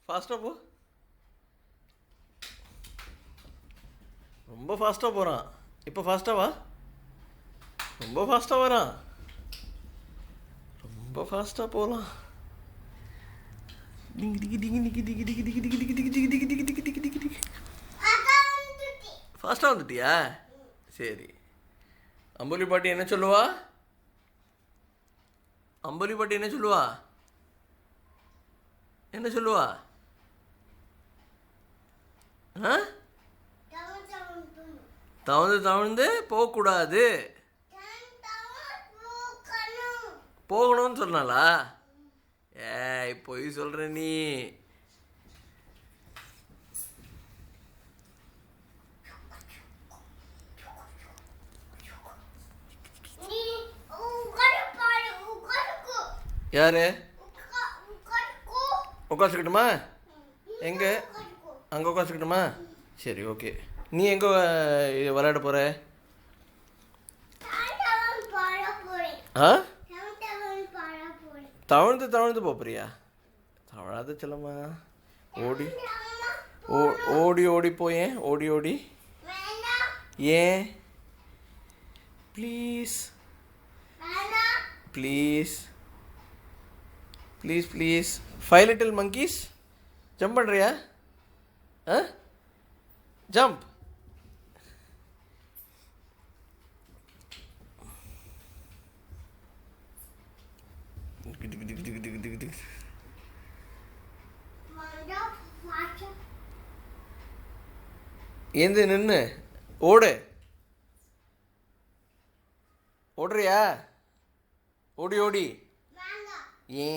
ஃபாஸ்ட்டாக போ. ரொம்ப ஃபாஸ்ட்டாக போகிறான். இப்போ ஃபாஸ்ட்டாக வா. ரொம்ப ஃபாஸ்ட்டாக வரான். ரொம்ப ஃபாஸ்ட்டாக போகலாம். ஃபாஸ்ட்டாக வந்துட்டியா? சரி. அம்புலி பாட்டி என்ன சொல்லுவா? அம்புலி பாட்டி என்ன சொல்லுவா? என்ன சொல்லுவா? ஆ, தவழ்ந்து தவழ்ந்து போகக்கூடாது, போகணும்னு சொன்னாலா? ஏய், பொய் சொல்ற நீ. யாரு உட்காந்துக்கிட்டுமா? எங்கே? அங்கே உட்காந்துக்கிட்டுமா? சரி, ஓகே. நீ எங்கே விளையாட போகிற? ஆ, தவழ்ந்து தவழ்ந்து போறியா? தவழாத செல்லம்மா. ஓடி ஓடி ஓடி போயேன். ஓடி ஓடி. ஏன்? Please please please please. 5 little monkeys. Jump பண்ணுறியா? ஆ, ஜம்ப். ஏந்து நின்று ஓடு. ஓடுறியா? ஓடி ஓடி. ஏன்?